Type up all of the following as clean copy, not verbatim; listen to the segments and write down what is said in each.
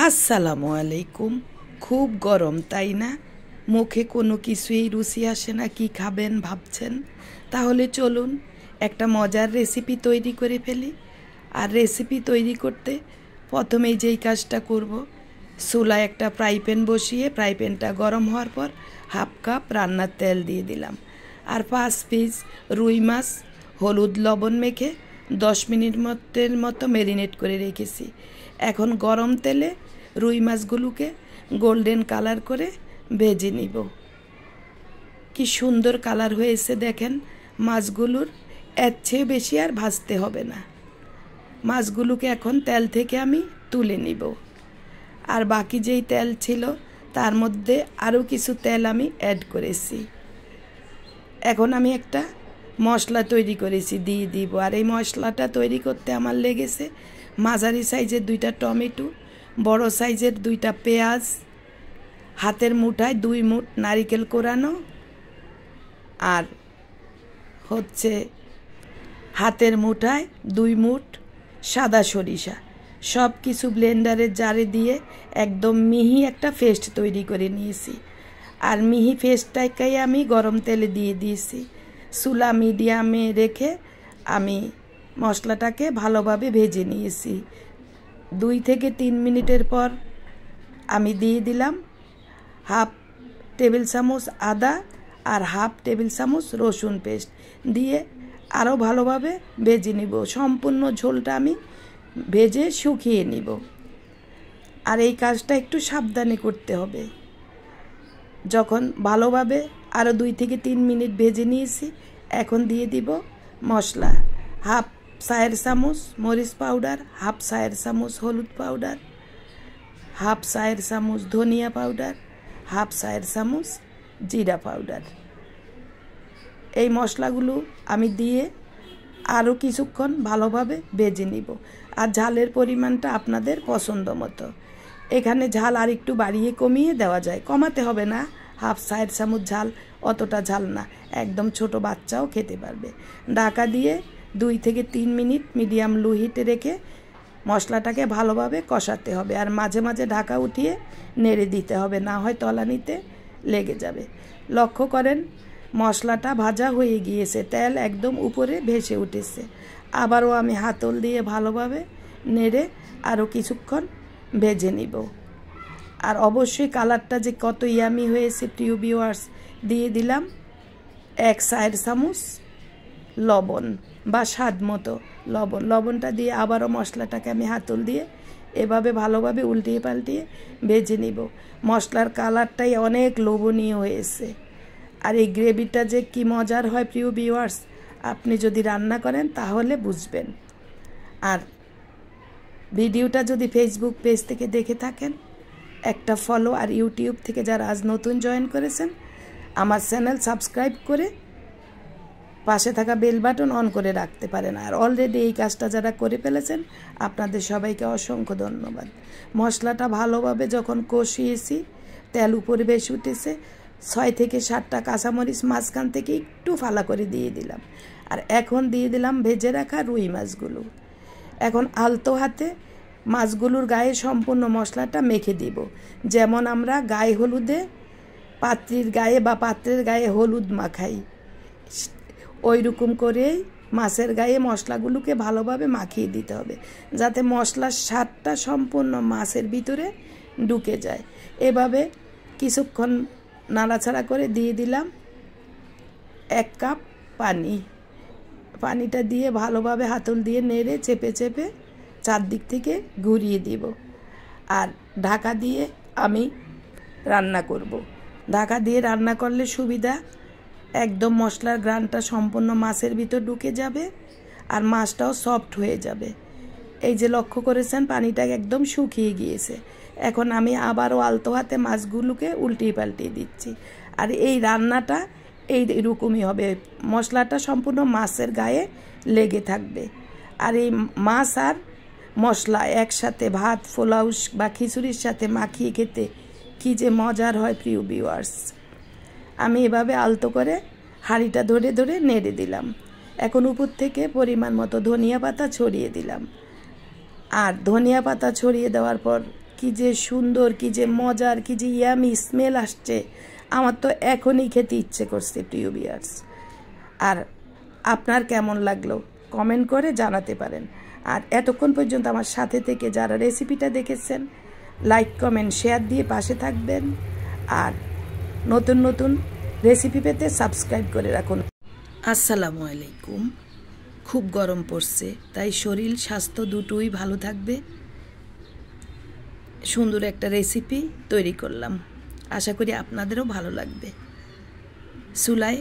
আসসালামু আলাইকুম। খুব গরম তাই না? মুখে কোনো কিছুই রুচি আসে না, কি খাবেন ভাবছেন? তাহলে চলুন একটা মজার রেসিপি তৈরি করে ফেলি। আর রেসিপি তৈরি করতে প্রথমেই যেই কাজটা করব, চুলায় একটা ফ্রাই প্যান বসিয়ে ফ্রাই প্যানটা গরম হওয়ার পর হাফ কাপ রান্নার তেল দিয়ে দিলাম। আর 5 পিস রুই মাছ হলুদ লবণ মেখে 10 মিনিটের মতো ম্যারিনেট করে রেখেছি। এখন গরম তেলে রুই মাছগুলোকে গোল্ডেন কালার করে ভেজে নিব। কি সুন্দর কালার হয়েছে দেখেন মাছগুলোর। এর চেয়ে বেশি আর ভাজতে হবে না। মাছগুলোকে এখন তেল থেকে আমি তুলে নিব। আর বাকি যেই তেল ছিল তার মধ্যে আরও কিছু তেল আমি অ্যাড করেছি। এখন আমি একটা মশলা তৈরি করেছি দিয়ে দিব। আর এই মশলাটা তৈরি করতে আমার লেগেছে মাঝারি সাইজের 2টা টমেটো, বড় সাইজের 2টা পেঁয়াজ, হাতের মুঠায় 2 মুঠ নারিকেল কোরানো, আর হচ্ছে হাতের মুঠায় 2 মুঠ সাদা সরিষা। সব কিছু ব্লেন্ডারের জারে দিয়ে একদম মিহি একটা পেস্ট তৈরি করে নিয়েছি। আর মিহি পেস্টটাকেই আমি গরম তেলে দিয়ে দিয়েছি। চুলা মিডিয়ামে রেখে আমি মশলাটাকে ভালোভাবে ভেজে নিয়েছি। 2 থেকে 3 মিনিটের পর আমি দিয়ে দিলাম হাফ টেবিল চামচ আদা আর হাফ টেবিল চামচ রসুন পেস্ট দিয়ে আরও ভালোভাবে ভেজে নিব। সম্পূর্ণ ঝোলটা আমি ভেজে শুকিয়ে নিব। আর এই কাজটা একটু সাবধানে করতে হবে। যখন ভালোভাবে আরও 2 থেকে 3 মিনিট ভেজে নিয়েছি, এখন দিয়ে দিব মশলা। হাফ চায়ের চামচ মরিচ পাউডার, হাফ চায়ের চামচ হলুদ পাউডার, হাফ চায়ের চামচ ধনিয়া পাউডার, হাফ চায়ের চামচ জিরা পাউডার। এই মশলাগুলো আমি দিয়ে আরও কিছুক্ষণ ভালোভাবে ভেজে নিব। আর ঝালের পরিমাণটা আপনাদের পছন্দ মতো। এখানে ঝাল আর একটু বাড়িয়ে কমিয়ে দেওয়া যায়, কমাতে হবে না। হাফ চায়ের চামচ ঝাল অতটা ঝাল না, একদম ছোট বাচ্চাও খেতে পারবে। ঢাকা দিয়ে 2 থেকে 3 মিনিট মিডিয়াম লো হিটে রেখে মশলাটাকে ভালোভাবে কষাতে হবে। আর মাঝে মাঝে ঢাকা উঠিয়ে নেড়ে দিতে হবে, না হয় তলানিতে লেগে যাবে। লক্ষ্য করেন মশলাটা ভাজা হয়ে গিয়েছে, তেল একদম উপরে ভেসে উঠেছে। আবারও আমি হাতল দিয়ে ভালোভাবে নেড়ে আরও কিছুক্ষণ ভেজে নিব। আর অবশ্যই কালারটা যে কত ইয়ামি হয়েছে প্রিয় ভিউয়ার্স, দিয়ে দিলাম 1 চায়ের চামচ লবণ বা স্বাদ মতো লবণ। লবণটা দিয়ে আবারও মশলাটাকে আমি হাতল দিয়ে এভাবে ভালোভাবে উল্টিয়ে পাল্টিয়ে ভেজে নিব। মশলার কালারটাই অনেক লোভনীয় হয়েছে। আর এই গ্রেভিটা যে কি মজার হয় প্রিয় ভিউয়ার্স, আপনি যদি রান্না করেন তাহলে বুঝবেন। আর ভিডিওটা যদি ফেসবুক পেজ থেকে দেখে থাকেন একটা ফলো, আর ইউটিউব থেকে যারা আজ নতুন জয়েন করেছেন আমার চ্যানেল সাবস্ক্রাইব করে পাশে থাকা বেল বাটন অন করে রাখতে পারেন। আর অলরেডি এই কাজটা যারা করে ফেলেছেন আপনাদের সবাইকে অসংখ্য ধন্যবাদ। মশলাটা ভালোভাবে যখন কষিয়েছি, তেল উপরে বেশি উঠেছে, 6 থেকে 7টা কাঁচামরিচ মাঝখান থেকে একটু ফালা করে দিয়ে দিলাম। আর এখন দিয়ে দিলাম ভেজে রাখা রুই মাছগুলো। এখন আলতো হাতে মাছগুলোর গায়ে সম্পূর্ণ মশলাটা মেখে দিব। যেমন আমরা গায়ে হলুদে পাত্রীর গায়ে বা পাত্রের গায়ে হলুদ মাখাই, ওই রকম করেই মাছের গায়ে মশলাগুলোকে ভালোভাবে মাখিয়ে দিতে হবে, যাতে মশলার স্বাদটা সম্পূর্ণ মাছের ভিতরে ঢুকে যায়। এভাবে কিছুক্ষণ নাড়াচাড়া করে দিয়ে দিলাম 1 কাপ পানি। পানিটা দিয়ে ভালোভাবে হাতল দিয়ে নেড়ে চেপে চেপে চারদিক থেকে ঘুরিয়ে দিব। আর ঢাকা দিয়ে আমি রান্না করব। ঢাকা দিয়ে রান্না করলে সুবিধা, একদম মশলার ঘ্রাণটা সম্পূর্ণ মাছের ভিতর ঢুকে যাবে আর মাছটাও সফট হয়ে যাবে। এই যে লক্ষ্য করেছেন পানিটা একদম শুকিয়ে গিয়েছে। এখন আমি আবারও আলতো হাতে মাছগুলোকে উল্টিয়ে পাল্টিয়ে দিচ্ছি। আর এই রান্নাটা এইরকমই হবে, মশলাটা সম্পূর্ণ মাছের গায়ে লেগে থাকবে। আর এই মাছ আর মশলা একসাথে ভাত, পোলাও বা খিচুড়ির সাথে মাখিয়ে খেতে কি যে মজার হয় প্রিয় ভিউয়ার্স। আমি এভাবে আলতো করে হাঁড়িটা ধরে ধরে নেড়ে দিলাম। এখন উপর থেকে পরিমাণ মতো ধনিয়া পাতা ছড়িয়ে দিলাম। আর ধনিয়া পাতা ছড়িয়ে দেওয়ার পর কি যে সুন্দর, কি যে মজার, কি যে ইয়ামি স্মেল আসছে, আমার তো এখনই খেতে ইচ্ছে করছে প্রিয় ভিউয়ার্স। আর আপনার কেমন লাগলো কমেন্ট করে জানাতে পারেন। আর এতক্ষণ পর্যন্ত আমার সাথে থেকে যারা রেসিপিটা দেখেছেন, লাইক কমেন্ট শেয়ার দিয়ে পাশে থাকবেন। আর নতুন নতুন রেসিপি পেতে সাবস্ক্রাইব করে রাখুন। আসসালামু আলাইকুম। খুব গরম পড়ছে, তাই শরীর স্বাস্থ্য দুটোই ভালো থাকবে, সুন্দর একটা রেসিপি তৈরি করলাম। আশা করি আপনাদেরও ভালো লাগবে। চুলায়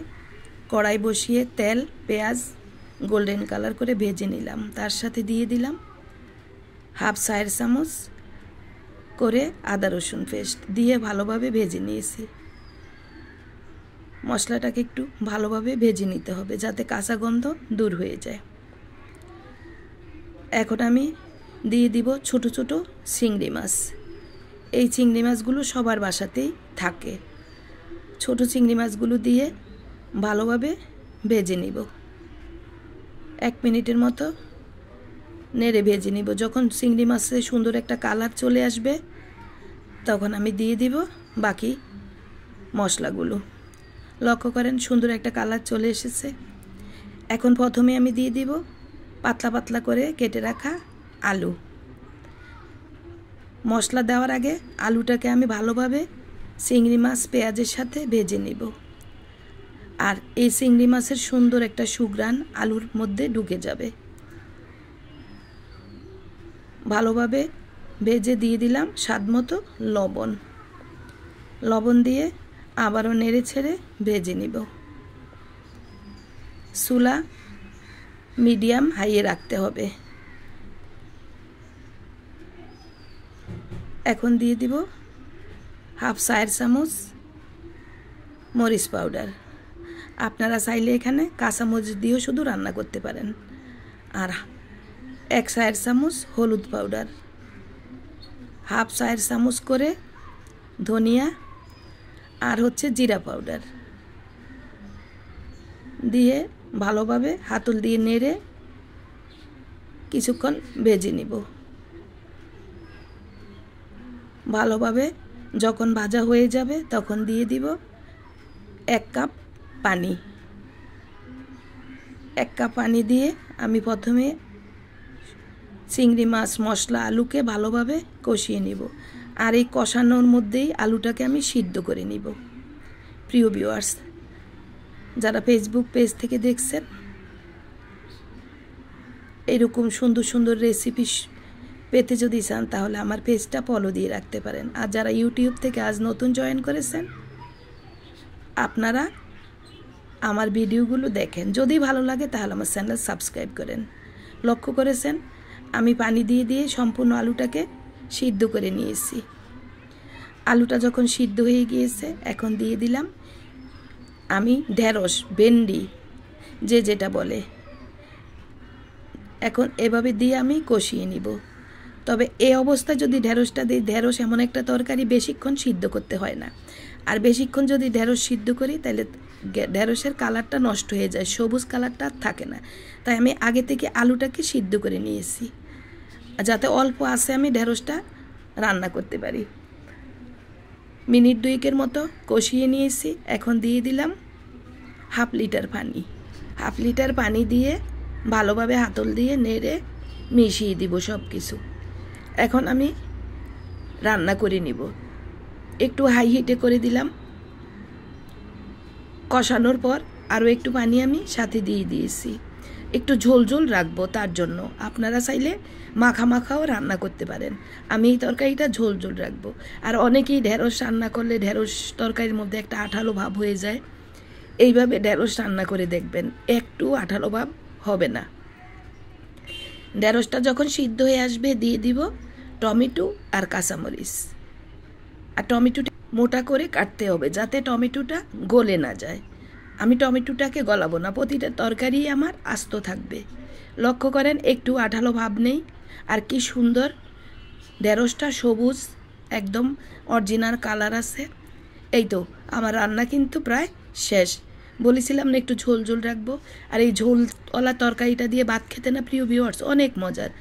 কড়াই বসিয়ে তেল পেঁয়াজ গোল্ডেন কালার করে ভেজে নিলাম। তার সাথে দিয়ে দিলাম হাফ চায়ের চামচ করে আদা রসুন পেস্ট দিয়ে ভালোভাবে ভেজে নিয়েছি। মশলাটাকে একটু ভালোভাবে ভেজে নিতে হবে যাতে কাঁচা গন্ধ দূর হয়ে যায়। এখন আমি দিয়ে দিব ছোট ছোট চিংড়ি মাছ। এই চিংড়ি মাছগুলো সবার বাসাতেই থাকে। ছোট চিংড়ি মাছগুলো দিয়ে ভালোভাবে ভেজে নিব। 1 মিনিটের মতো নেড়ে ভেজে নিব। যখন চিংড়ি মাছে সুন্দর একটা কালার চলে আসবে তখন আমি দিয়ে দিব বাকি মশলাগুলো। লক্ষ্য করেন সুন্দর একটা কালার চলে এসেছে। এখন প্রথমে আমি দিয়ে দিব পাতলা পাতলা করে কেটে রাখা আলু। মশলা দেওয়ার আগে আলুটাকে আমি ভালোভাবে চিংড়ি মাছ পেঁয়াজের সাথে ভেজে নিব। আর এই চিংড়ি মাছের সুন্দর একটা সুঘ্রাণ আলুর মধ্যে ঢুকে যাবে। ভালোভাবে ভেজে দিয়ে দিলাম স্বাদমতো লবণ। লবণ দিয়ে আবারও নেড়ে ছেড়ে ভেজে নিব। চুলা মিডিয়াম হাইয়ে রাখতে হবে। এখন দিয়ে দিব হাফ চায়ের চামচ মরিচ পাউডার। আপনারা চাইলে এখানে কাঁচা মরিচ দিয়েও শুধু রান্না করতে পারেন। আর 1 চায়ের চামচ হলুদ পাউডার, হাফ চায়ের চামচ করে ধনিয়া আর জিরা পাউডার দিয়ে ভালোভাবে হাতল দিয়ে নেড়ে কিছুক্ষণ ভেজে নিব। ভালোভাবে যখন ভাজা হয়ে যাবে তখন দিয়ে দিব 1 কাপ পানি। 1 কাপ পানি দিয়ে আমি প্রথমে চিংড়ি মাছ মশলা আলুকে ভালোভাবে কষিয়ে নিব। আর এই কষানোর মধ্যেই আলুটাকে আমি সিদ্ধ করে নিব। প্রিয় ভিউয়ার্স, যারা ফেসবুক পেজ থেকে দেখছেন, এরকম সুন্দর সুন্দর রেসিপি পেতে যদি চান তাহলে আমার পেজটা ফলো দিয়ে রাখতে পারেন। আর যারা ইউটিউব থেকে আজ নতুন জয়েন করেছেন, আপনারা আমার ভিডিওগুলো দেখেন। যদি ভালো লাগে তাহলে আমার চ্যানেল সাবস্ক্রাইব করেন। লক্ষ্য করেছেন আমি পানি দিয়ে দিয়ে সম্পূর্ণ আলুটাকে সিদ্ধ করে নিয়েছি। আলুটা যখন সিদ্ধ হয়ে গিয়েছে এখন দিয়ে দিলাম আমি ঢেঁড়স ভেন্ডি যে যেটা বলে। এখন এভাবে দিয়ে আমি কষিয়ে নিব। তবে এই অবস্থায় যদি ঢেঁড়সটা দিই, ঢেঁড়স এমন একটা তরকারি বেশিক্ষণ সিদ্ধ করতে হয় না। আর বেশিক্ষণ যদি ঢেঁড়স সিদ্ধ করি তাহলে ঢেঁড়সের কালারটা নষ্ট হয়ে যায়, সবুজ কালারটা থাকে না। তাই আমি আগে থেকে আলুটাকে সিদ্ধ করে নিয়েছি যাতে অল্প আছে আমি ঢেঁড়সটা রান্না করতে পারি। মিনিট 2 মতো কষিয়ে নিয়েছি। এখন দিয়ে দিলাম হাফ লিটার পানি। হাফ লিটার পানি দিয়ে ভালোভাবে হাতল দিয়ে নেড়ে মিশিয়ে দিব সব কিছু। এখন আমি রান্না করে নিব। একটু হাই হিটে করে দিলাম। কষানোর পর আরও একটু পানি আমি সাথে দিয়ে দিয়েছি। একটু ঝোল ঝোল রাখবো, তার জন্য আপনারা চাইলে মাখা মাখাও রান্না করতে পারেন। আমি এই তরকারিটা ঝোল ঝোল রাখবো। আর অনেকেই ঢেঁড়স রান্না করলে ঢেঁড়স তরকারির মধ্যে একটা আঠালো ভাব হয়ে যায়। এইভাবে ঢেঁড়স রান্না করে দেখবেন, একটু আঠালো ভাব হবে না। ঢেঁড়সটা যখন সিদ্ধ হয়ে আসবে দিয়ে দিব টমেটো আর কাঁচামরিচ। আর টমেটোটা মোটা করে কাটতে হবে যাতে টমেটোটা গলে না যায়। আমি টমেটোটাকে গলাবো না, প্রতিটা তরকারি আমার আস্ত থাকবে। লক্ষ্য করেন একটু আঠালো ভাব নেই। আর কি সুন্দর ঢেঁড়সটা সবুজ একদম অরিজিনাল কালার আছে। এই তো আমার রান্না কিন্তু প্রায় শেষ। বলেছিলাম না একটু ঝোল ঝোল রাখবো। আর এই ঝোলওয়ালা তরকারিটা দিয়ে ভাত খেতে না প্রিয় ভিউয়ার্স অনেক মজার।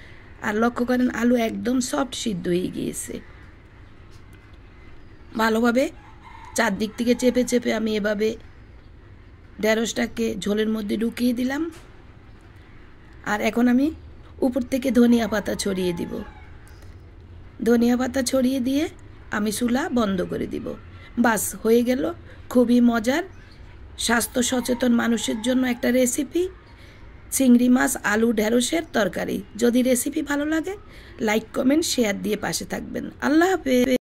আর লক্ষ্য করেন আলু একদম সফট সিদ্ধ হয়ে গিয়েছে। ভালোভাবে চারদিক থেকে চেপে চেপে আমি এভাবে ঢেঁড়সটাকে ঝোলের মধ্যে ঢুকিয়ে দিলাম। আর এখন আমি উপর থেকে ধনিয়া পাতা ছড়িয়ে দিব। ধনিয়া পাতা ছড়িয়ে দিয়ে আমি চুলা বন্ধ করে দিব। বাস হয়ে গেল খুবই মজার স্বাস্থ্য সচেতন মানুষের জন্য একটা রেসিপি, চিংড়ি মাছ আলু ঢেঁড়সের তরকারি। যদি রেসিপি ভালো লাগে লাইক কমেন্ট শেয়ার দিয়ে পাশে থাকবেন। আল্লাহ হাফেজ।